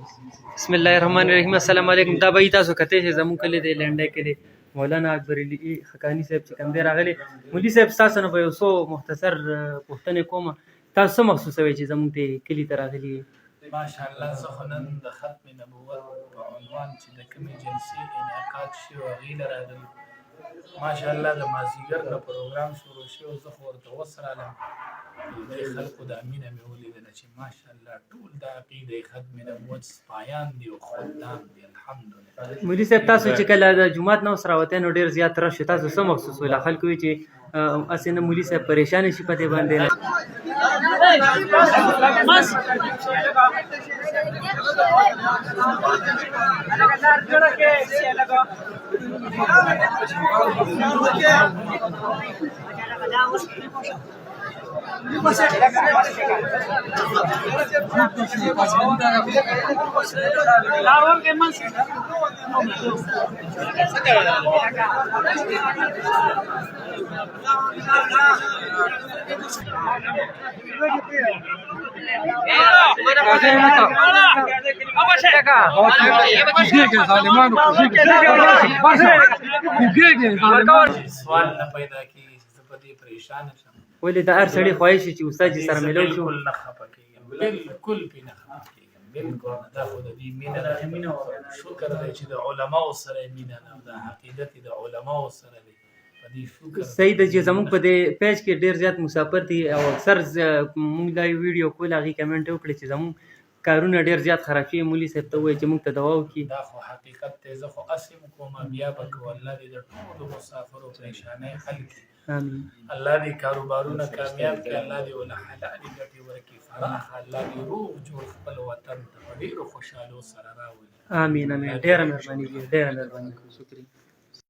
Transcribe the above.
بسم الله الرحمن الرحیم. السلام علیکم. دا به تاسو کته چې زمون کلی دی لنډه کې دی مولانا اکبر علي حقانی صاحب چې کوم دی راغلی مولوي صاحب تاسو نه به یو څو مختصر پوښتنې کوم. تاسو څه محسوسوي چې زمون ته کلی ته راغلی؟ ماشاءالله زه خو نن د ختم نبوت په عنوان چې د کومې جلسې انعقاد شوی هغې له راغلي. ماشاءالله د مازدیګر نه پروګرام شروع شوی او زه خو ورته اوس رالم. دې خلکو دا مینه مې ولیدله چې ماشاءالله ټول د عقیدې ختم نبوت سپایان دي او خدام دي. الحمدلله. مولوي صاحب تاسو چې کله د جومات نه اوس راوتئ نو ډېر زیات رش شو، تاسو څه محسوس ویل؟ خلکو وایي چې هسې نه مولوي صاحب پریشانه شي په دې باندې نه. سوال نه پیدا کېږي چې زه په دې پریشانه شم. ولې د هر سړي خواهش چې استاد جي سره ملو شو؟ بالکل نه خفه کېږم، بالکل پې نه خفه کېږم، بالکل نه. دا خو د دې مینه ده. شکر دی چې د علماو سره مینه ده او دا عقیدت د علماو سره دی. په دې شکر صحیح ده چې زموږ په دې پیج کې ډېر زیات مسافر دي او اکثر موږ دا ویډیو کول هغې کمنټ وکړي چې زموږ کارونه ډېر زیات خراب شوي. مولوي صاحب ته ووایي چې موږ ته دوا وکړي. دا خو حقیقت دی. زه خو هسې کوم بیا به کوو. الله دې د ټولو مسافرو پریشانۍ حل کړي. آمین. الله دې کاروبارونه کامیاب کړي. الله دې ول حلالې ګټې ورکړي فراخه. الله دې روغ جوړ خپل وطن ته په ډېرو خوشحالو سره راولي. آمین آمین. ډېره مهرباني دي، ډېره مهرباني. شکریہ.